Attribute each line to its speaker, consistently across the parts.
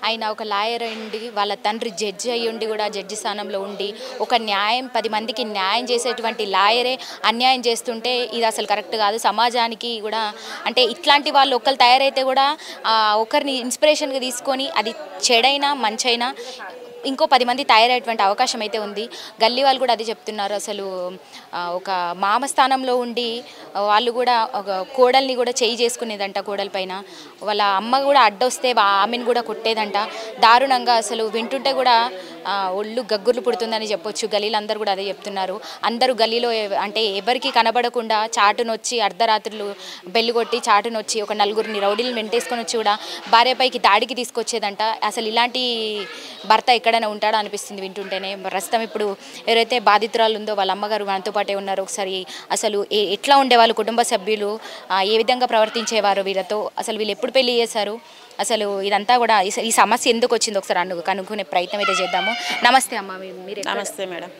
Speaker 1: ఆయన ఒక లాయర్ ఉండి వాళ్ళ తండ్రి జడ్జి అయ్యి ఉండి కూడా జడ్జి స్థానంలో ఉండి ఒక న్యాయం 10 మందికి న్యాయం చేసేటువంటి లాయరే అన్యాయం చేస్తుంటే ఇది అసలు కరెక్ట్ కాదు. సమాజానికి కూడా అంటే ఇట్లాంటి వాళ్ళు ఒకరు తయారైతే కూడా ఒకరిని ఇన్స్పిరేషన్గా తీసుకొని అది చెడైనా మంచైనా ఇంకో 10 మంది తయారయ్యేటువంటి అవకాశం అయితే ఉంది. గల్లీ వాళ్ళు కూడా అది చెప్తున్నారు. అసలు ఒక మామ స్థానంలో ఉండి వాళ్ళు కూడా ఒక కోడల్ని కూడా చేయి చేసుకునేదంట. కోడల పైన వాళ్ళ అమ్మ కూడా అడ్డొస్తే ఆమెను కూడా కొట్టేదంట. దారుణంగా అసలు వింటుంటే కూడా ఒళ్ళు గగ్గుర్లు పుడుతుందని చెప్పొచ్చు. గల్లీలు అందరూ కూడా అదే చెప్తున్నారు. అందరూ గల్లీలో అంటే ఎవరికి కనబడకుండా చాటునొచ్చి అర్ధరాత్రులు బెల్లు కొట్టి చాటునొచ్చి ఒక నలుగురిని రౌడీలు వెంటేసుకొని వచ్చి కూడా భార్యపైకి దాడికి తీసుకొచ్చేదంట. అసలు ఇలాంటి భర్త ఎక్కడైనా ఉంటాడో అనిపిస్తుంది వింటుంటేనే. ప్రస్తుతం ఇప్పుడు ఎవరైతే బాధితురాలు ఉందో వాళ్ళ అమ్మగారు మనతో పాటే ఉన్నారు. ఒకసారి అసలు ఎట్లా ఉండేవాళ్ళు కుటుంబ సభ్యులు, ఏ విధంగా ప్రవర్తించేవారు వీళ్ళతో, అసలు వీళ్ళు ఎప్పుడు పెళ్లి చేశారు, అసలు ఇదంతా కూడా ఈ సమస్య ఎందుకు వచ్చింది ఒకసారి కనుక్కునే ప్రయత్నం అయితే చేద్దాము. నమస్తే అమ్మ. మీరు
Speaker 2: నమస్తే మేడం.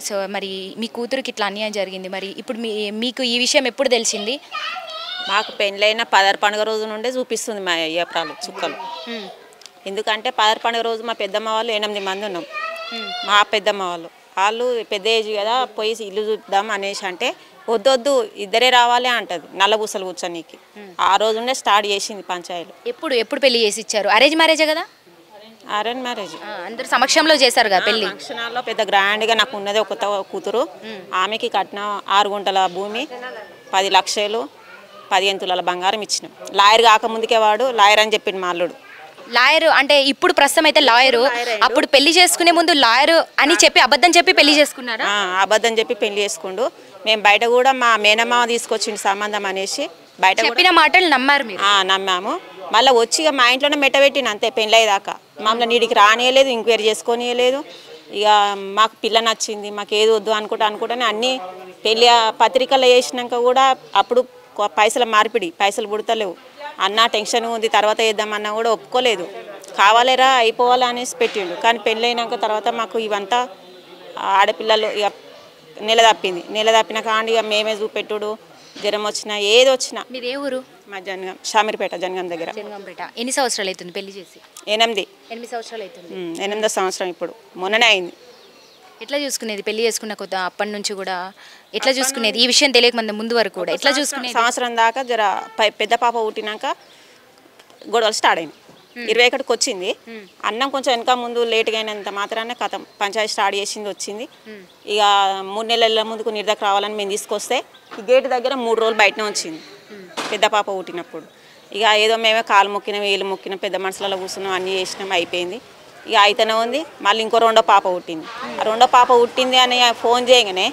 Speaker 1: సో మరి మీ కూతురికి ఇట్లా అన్యాయం జరిగింది, మరి ఇప్పుడు మీకు ఈ విషయం ఎప్పుడు తెలిసింది?
Speaker 2: మాకు పెళ్ళైన 16 పండుగ రోజు నుండే చూపిస్తుంది మా ఏప్రాలు చుక్కలు. ఎందుకంటే 16 పండుగ రోజు మా పెద్దమ్మ వాళ్ళు 8 మంది ఉన్నాం. మా పెద్దమ్మ వాళ్ళు పెద్ద ఏజ్ కదా, పోయి ఇల్లు చూద్దాం అనేసి అంటే వద్దొద్దు ఇద్దరే రావాలి అంటది. నల్లబూసలు కూర్చొనికి ఆ రోజునే స్టార్ట్ చేసింది పంచాయతీలు.
Speaker 1: ఎప్పుడు పెళ్లి చేసి ఇచ్చారు? అరేంజ్ మ్యారేజే కదా?
Speaker 2: Arrange marriage.
Speaker 1: అందరు సమక్షంలో చేశారు కదా పెళ్లి.
Speaker 2: ఫంక్షనాల్లో పెద్ద గ్రాండ్గా నాకు ఉన్నది ఒక కూతురు. ఆమెకి కట్టిన 6 గుంటల భూమి, 10 లక్షలు, 15 తులాల బంగారం ఇచ్చినాం. లాయర్ కాకముందుకే వాడు లాయర్ అని చెప్పిండు మా అల్లుడు.
Speaker 1: లాయర్ అంటే ఇప్పుడు ప్రస్తుతం అయితే లాయరు, అప్పుడు పెళ్లి చేసుకునే ముందు లాయరు అని చెప్పి అబద్ధం చెప్పి పెళ్లి చేసుకున్నారా?
Speaker 2: అబద్ధం చెప్పి పెళ్లి చేసుకుండు. మేము బయట కూడా మా మేనమామ తీసుకొచ్చిండు సంబంధం అనేసి బయట
Speaker 1: చెప్పిన మాటలు నమ్మారు మీరు?
Speaker 2: నమ్మాము. మళ్ళీ వచ్చి మా ఇంట్లోనే మెట్టబెట్టిన అంతే. పెళ్ళయ్యేదాకా మమ్మల్ని నీడికి రానియలేదు, ఎంక్వైరీ చేసుకోనియలేదు. ఇక మాకు పిల్ల నచ్చింది, మాకు ఏది వద్దు అనుకుంటానే అన్నీ పెళ్ళి పత్రికలు వేసినాక కూడా అప్పుడు పైసల మార్పిడి, పైసలు పుడతలేవు అన్న టెన్షన్ ఉంది. తర్వాత వేద్దామన్నా కూడా ఒప్పుకోలేదు. కావాలేరా అయిపోవాలా అనేసి పెట్టిండు. కానీ పెళ్ళైనాక తర్వాత మాకు ఇవంతా ఆడపిల్లలు ఇక నెల తప్పిన కాండి ఇక మేమే చూపెట్టుడు, జ్వరం వచ్చినా ఏది వచ్చినా.
Speaker 1: మీరు ఏ ఊరు?
Speaker 2: మా జనగం, షామీర్పేట జనగం దగ్గర.
Speaker 1: జనగంపేట. ఎన్ని సంవత్సరాలు అవుతుంది పెళ్లి చేసి?
Speaker 2: 8
Speaker 1: సంవత్సరాలు అవుతుంది.
Speaker 2: 8వ సంవత్సరం ఇప్పుడు మొన్ననే అయింది.
Speaker 1: ఎట్లా చూసుకునేది పెళ్లి చేసుకున్న కొత్త అప్పటి నుంచి కూడా? ఎట్లా చూసుకునేది ఈ విషయం తెలియక ముందు వరకు కూడా ఎట్లా చూసుకునేది?
Speaker 2: సంవత్సరం దాకా జర పెద్ద పాప పుట్టినాక గొడవలు స్టార్ట్ అయింది. 21కి వచ్చింది. అన్నం కొంచెం వెనక ముందు లేట్గా అయినంత మాత్రాన కథం పంచాయతీ స్టార్ట్ చేసింది, వచ్చింది. ఇక 3 నెలల ముందుకు నిర్దకు రావాలని మేము తీసుకొస్తే ఈ గేటు దగ్గర 3 రోజులు బయటనే వచ్చింది పెద్ద పాప పుట్టినప్పుడు. ఇక ఏదో మేమే కాలు మొక్కినాం, వేలు మొక్కినాం, పెద్ద మనుషులలో కూర్చున్నాం, అన్నీ చేసినాం, అయిపోయింది. ఇక అయితేనే ఉంది. మళ్ళీ ఇంకో 2వ పాప పుట్టింది. ఆ 2వ పాప పుట్టింది అని ఫోన్ చేయగానే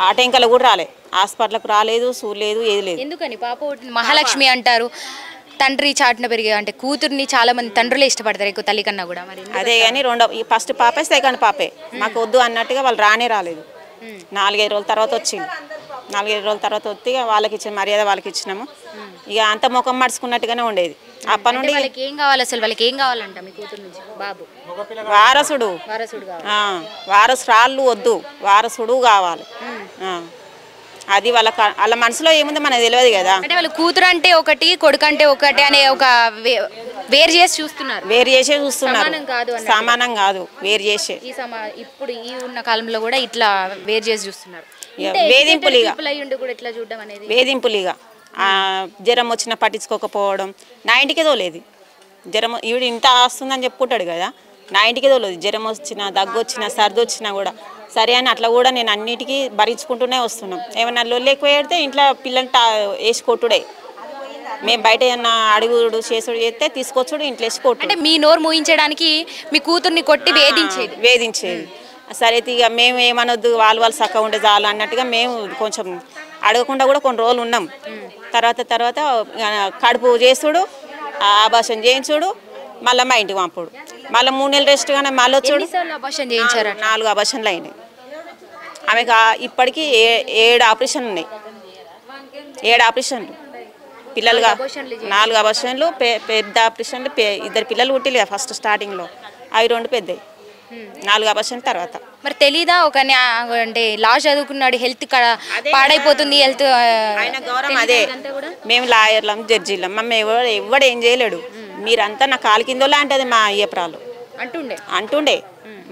Speaker 2: ఆ టెంకలు కూడా రాలేదు, హాస్పిటల్కి రాలేదు, చూడలేదు, ఏది లేదు.
Speaker 1: ఎందుకని? పాప మహాలక్ష్మి అంటారు, తండ్రి చాటున పెరిగే అంటే కూతుర్ని చాలా మంది తండ్రులే ఇష్టపడతారు ఎక్కువ తల్లి కన్నా కూడా. మరి
Speaker 2: అదే కానీ ఈ ఫస్ట్ పాపే సెకండ్ పాపే మాకు వద్దు అన్నట్టుగా వాళ్ళు రాలేదు. 4-5 రోజుల తర్వాత వచ్చింది. 4-5 రోజుల తర్వాత వచ్చి వాళ్ళకి ఇచ్చిన మర్యాద వాళ్ళకి ఇచ్చినాము. ఇక అంత ముఖం మడుచుకున్నట్టుగానే ఉండేది. అప్పటి నుండి
Speaker 1: వాళ్ళకి ఏం కావాలి, అసలు వాళ్ళకి ఏం కావాలంట మీ కూతురు నుంచి? బాబు
Speaker 2: వారసురాళ్ళు వద్దు, వారసుడు కావాలి. అది వాళ్ళ మనసులో ఏముందో మనకు తెలియదు కదా.
Speaker 1: అంటే వాళ్ళ కూతురు అంటే ఒకటి, కొడుకు అంటే ఒకటి అనే ఒక వేరు చేసి చూస్తున్నారు.
Speaker 2: సమానం కాదు, వేరు చేసే.
Speaker 1: ఇప్పుడు ఈ ఉన్న కాలంలో కూడా ఇట్లా వేరు చేసి చూస్తున్నారు.
Speaker 2: వేధింపులిగా జ్వరం వచ్చినా పట్టించుకోకపోవడం. నా ఇంటికే తోలేదు జ్వరం. ఈవిడ ఇంత వస్తుందని చెప్పుకుంటాడు కదా, నా ఇంటికే తోలేదు. జ్వరం వచ్చినా, దగ్గు వచ్చినా, సర్ది వచ్చినా కూడా సరే అని అట్లా కూడా నేను అన్నిటికీ భరించుకుంటూనే వస్తున్నాం. ఏమన్నా లొల్లి ఎక్కువ పెడితే ఇంట్లో పిల్లల్ని వేసి కొట్టుడే. మేము బయట ఏమన్నా అడుగుడు చేసుడు చేస్తే తీసుకొచ్చుడు, ఇంట్లో వేసి కొట్టు.
Speaker 1: అంటే మీ నోరు మూయించడానికి మీ కూతుర్ని కొట్టి
Speaker 2: వేధించేది. సరే ఇక మేము ఏమనొద్దు, వాళ్ళు చక్కగా ఉండే చాలు అన్నట్టుగా మేము కొంచెం అడగకుండా కూడా కొన్ని రోజులు ఉన్నాం. తర్వాత కడుపు చేసుడు, ఆభాషణ చేయించుడు, మళ్ళీ మా ఇంటికి పంపుడు, మళ్ళీ 3 నెలలు రెస్ట్ కానీ మళ్ళీ వచ్చాడు. 4 అబార్షన్లు అయినాయి ఆమెకు. ఇప్పటికీ 7 ఆపరేషన్లు ఉన్నాయి. 7 ఆపరేషన్లు పిల్లలుగా, 4 అబార్షన్లు, పెద్ద ఆపరేషన్లు. 2 పిల్లలు పుట్టిలే ఫస్ట్ స్టార్టింగ్లో, అవి 2 పెద్దవి. 4 అబార్షన్ తర్వాత. మరి
Speaker 1: తెలీదా ఒక అంటే లా చదువుకున్నాడు, హెల్త్ పాడైపోతుంది, హెల్త్
Speaker 2: ఆయన గౌరవం అదే. మేము లాయర్లం, జడ్జీలం, మమ్మల్ని ఎవడు ఏం చేయలేడు. మీరంతా నా కాలు కిందోలా అంటది మా అయ్యపురాలు అంటుండే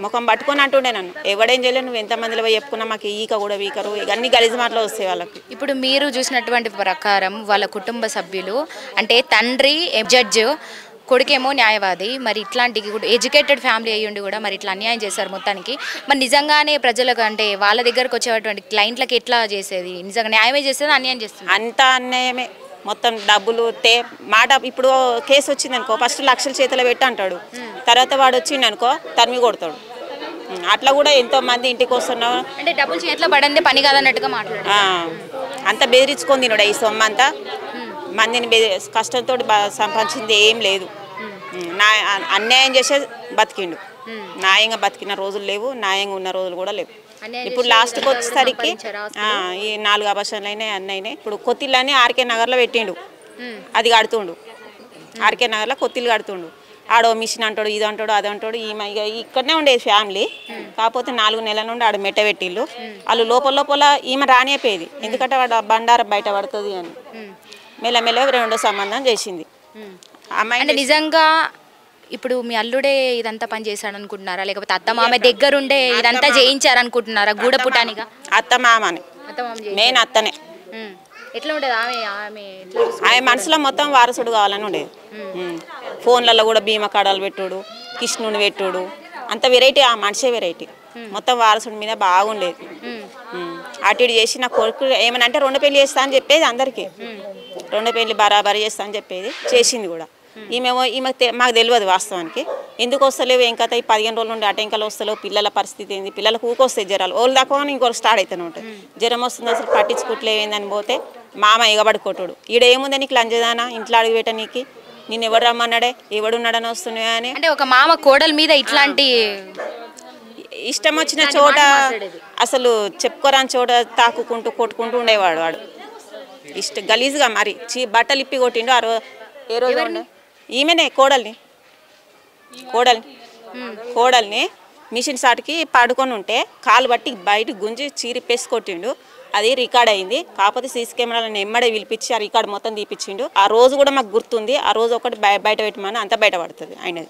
Speaker 2: ముఖం పట్టుకొని అంటుండే నన్ను ఎవడేం చేయలేదు నువ్వు ఎంతమందిలో పోయి చెప్పుకున్నా మాకు ఈక కూడా వీకరు ఇవన్నీ గలీజు మాటలు వస్తాయి వాళ్ళకి.
Speaker 1: ఇప్పుడు మీరు చూసినటువంటి ప్రకారం వాళ్ళ కుటుంబ సభ్యులు అంటే తండ్రి జడ్జ్ కొడుకేమో న్యాయవాది, మరి ఇట్లాంటి ఎడ్యుకేటెడ్ ఫ్యామిలీ అయ్యుండి కూడా మరి ఇట్లా అన్యాయం చేశారు మొత్తానికి. మరి నిజంగానే ప్రజలకు అంటే వాళ్ళ దగ్గరకు వచ్చేటువంటి క్లయింట్లకి ఎట్లా చేసేది? నిజంగా న్యాయమే చేసేది అన్యాయం చేస్తుంది?
Speaker 2: అంత అన్యాయమే. మొత్తం డబ్బులు మాట ఇప్పుడు కేసు వచ్చింది అనుకో ఫస్ట్ లక్షల చేతిలో పెట్టి అంటాడు, తర్వాత వాడు వచ్చిండు అనుకో తరిమి కొడతాడు. అట్లా కూడా ఎంతో మంది ఇంటికి వస్తున్నావు
Speaker 1: అంటే డబ్బులు చేతిలో పడందే పని కాదన్నట్టుగా మాట్లాడు.
Speaker 2: అంత బెదిరించుకొని తినడు ఈ సొమ్ము అంతా మందిని కష్టంతో సంపాదించింది ఏం లేదు. అన్యాయం చేసే బతికిండు. న్యాయంగా బతికిన రోజులు లేవు, న్యాయంగా ఉన్న రోజులు కూడా లేవు. ఇప్పుడు లాస్ట్కి వచ్చేసరికి ఈ 4 అబర్షన్లు అయినాయి అన్నీ అయినాయి. ఇప్పుడు కొత్తిల్లని ఆర్కే నగర్లో పెట్టిండు, అది కడుతుండు. ఆర్కే నగర్లో కొత్తిల్లు కడుతుండు. ఆడో మిషన్ అంటాడు, ఇది అంటాడు, అది అంటాడు. ఈమె ఇక్కడనే ఉండేది ఫ్యామిలీ, కాకపోతే 4 నెలల నుండి ఆడ మెట్ట పెట్టిళ్ళు. వాళ్ళు లోపల ఈమె రానిపోయేది, ఎందుకంటే వాడు బండారం బయట పడుతుంది అని. మెల్లమెల్ల రెండో సంబంధం చేసింది అమ్మాయి.
Speaker 1: అంటే నిజంగా ఇప్పుడు మీ అల్లుడే ఇదంతా పని చేశాడు అనుకుంటున్నారా, లేకపోతే అత్త మామ దగ్గరుండే ఇదంతా చేయించారనుకుంటున్నారా? గూడపుటానిగా
Speaker 2: అత్త మామని మెయిన్ అత్తనే.
Speaker 1: ఎట్లా ఉండేది
Speaker 2: ఆమె మనసులో మొత్తం వారసుడు కావాలని ఉండేది. ఫోన్లలో కూడా భీమా కాడాలు పెట్టుడు, కృష్ణుని పెట్టుడు, అంత వెరైటీ. ఆ మనిషే వెరైటీ. మొత్తం వారసుడి మీద బాగుండేది. అటు ఇటు చేసి నా కొడుకు ఏమని అంటే 2 పెళ్లి చేస్తా అని చెప్పేది అందరికీ. 2 పెళ్లి బరాబరి చేస్తా అని చెప్పేది, చేసింది కూడా. ఈమె మాకు తెలియదు వాస్తవానికి ఎందుకు వస్తలేవు ఏం కథ. ఈ 15 రోజుల నుండి అటెంకలు వస్తలేవు. పిల్లల పరిస్థితి ఏంది, పిల్లలకు ఊకొస్తాయి జ్వరాలు. ఓళ్ళు దాకా ఇంకొకరు స్టార్ట్ అవుతూనే ఉంటుంది. జ్వరం వస్తుంది అసలు పట్టించుకోవట్లేదని పోతే మామ ఎగబడుకోటాడు. ఈడ ఏముంది నీకు లంజదానా ఇంట్లో అడుగు పెట్ట నీకు, నేను ఎవడు రమ్మన్నాడే ఎవడున్నాడని వస్తున్నాయా అని.
Speaker 1: అంటే ఒక మామ కోడల మీద ఇట్లాంటి
Speaker 2: ఇష్టం వచ్చిన చోట అసలు చెప్పుకోరాని చోట తాకుకుంటూ కొట్టుకుంటూ ఉండేవాడు. వాడు గలీజ్గా మరి బట్టలు ఇప్పి కొట్టిండు. ఏ రోజు ఈమెనే కోడల్ని మిషన్ సాటుకి పడుకొని ఉంటే కాలు బట్టి బయట గుంజి చీరిపేసి కొట్టిండు. అది రికార్డ్ అయింది. కాకపోతే సీసీ కెమెరాలను ఎమ్మడే పిలిపించి ఆ రికార్డు మొత్తం తీపిచ్చిండు. ఆ రోజు కూడా మాకు గుర్తుంది. ఆ రోజు ఒకటి బయట పెట్టమని అంతా బయట పడుతుంది ఆయనది.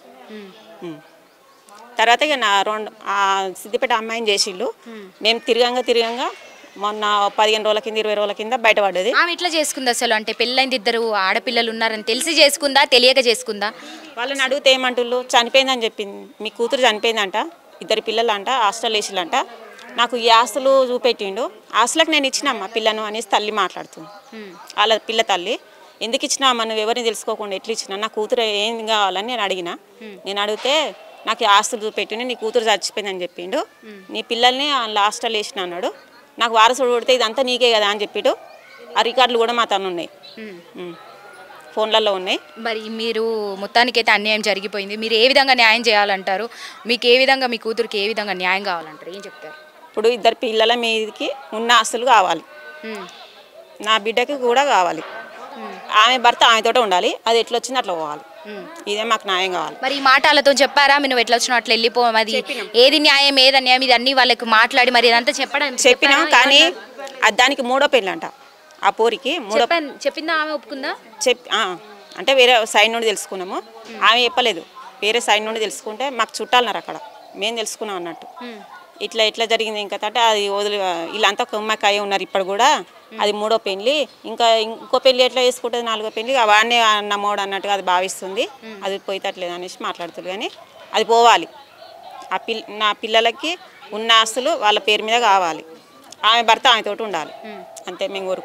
Speaker 2: తర్వాత ఇక సిద్దిపేట అమ్మాయిని చేసిండు. మేము తిరగంగా మొన్న 15 రోజుల కింద 20 రోజుల కింద బయటపడ్డది.
Speaker 1: ఆమె ఇట్లా చేసుకుంది అసలు? అంటే పెళ్ళైంది, 2 ఆడపిల్లలు ఉన్నారని తెలిసి చేసుకుందా, తెలియక చేసుకుందా?
Speaker 2: వాళ్ళని అడిగితే ఏమంటుళ్ళు, చనిపోయిందని చెప్పింది. మీ కూతురు చనిపోయిందంట, 2 పిల్లలు అంట, హాస్టల్ వేసిల్లంట. నాకు ఈ ఆస్తులు చూపెట్టిండు. ఆస్తులకు నేను ఇచ్చినమ్మా పిల్లను అనేసి తల్లి మాట్లాడుతుంది. వాళ్ళ పిల్ల తల్లి ఎందుకు ఇచ్చినామా, నువ్వు ఎవరిని తెలుసుకోకుండా ఎట్లా ఇచ్చినా, నా కూతురు ఏం కావాలని నేను అడిగిన. నేను అడిగితే నాకు ఆస్తులు చూపెట్టిండు, నీ కూతురు చచ్చిపోయిందని చెప్పిండు. నీ పిల్లల్ని హాస్టల్ వేసిన అన్నాడు. నాకు వారసుడు కొడితే ఇదంతా నీకే కదా అని చెప్పిడు. ఆ రికార్డులు కూడా మా తను ఉన్నాయి, ఫోన్లలో ఉన్నాయి.
Speaker 1: మరి మీరు మొత్తానికైతే అన్యాయం జరిగిపోయింది. మీరు ఏ విధంగా న్యాయం చేయాలంటారు? మీకు ఏ విధంగా, మీ కూతురికి ఏ విధంగా న్యాయం కావాలంటారు? ఏం చెప్తారు?
Speaker 2: ఇప్పుడు 2 పిల్లల మీదకి ఉన్న ఆస్తులు కావాలి, నా బిడ్డకి కూడా కావాలి. ఆమె భర్త ఆమెతోటే ఉండాలి, అది ఎట్లా వచ్చింది అట్లా పోవాలి. ఇదే మాకు న్యాయం కావాలి.
Speaker 1: మరి ఈ మాటలతో చెప్పారా నువ్వు ఎట్లా వచ్చినా అట్లా వెళ్ళిపోవాలి, అది ఏది న్యాయం ఏది అన్యాయం ఇది అన్ని వాళ్ళకి మాట్లాడి మరి ఇదంతా
Speaker 2: చెప్పినాం. కానీ దానికి 3వ పెళ్ళి అంట. ఆ పోరికి
Speaker 1: చెప్పిందా? ఆమె ఒప్పుకుందా?
Speaker 2: అంటే వేరే సైడ్ నుండి తెలుసుకున్నాము. ఆమె చెప్పలేదు, వేరే సైడ్ నుండి తెలుసుకుంటే మాకు చుట్టాలన్నారు అక్కడ, మేము తెలుసుకున్నాం అన్నట్టు. ఇట్లా జరిగింది ఇంకా అంటే అది వదిలి వీళ్ళంతా కుమ్మకాయ ఉన్నారు ఇప్పుడు కూడా. అది 3వ పెళ్ళి. ఇంకా ఇంకో పెళ్ళి ఎట్లా చేసుకుంటుంది, 4వ పెళ్ళి వాడినే నమ్మోడు అన్నట్టుగా అది భావిస్తుంది. అది పోయితట్లేదు అనేసి మాట్లాడుతుంది. కానీ అది పోవాలి. నా పిల్లలకి ఉన్న ఆస్తులు వాళ్ళ పేరు మీద కావాలి. ఆమె భర్త ఆమెతోటి ఉండాలి, అంతే మేము కోరుకుంటాం.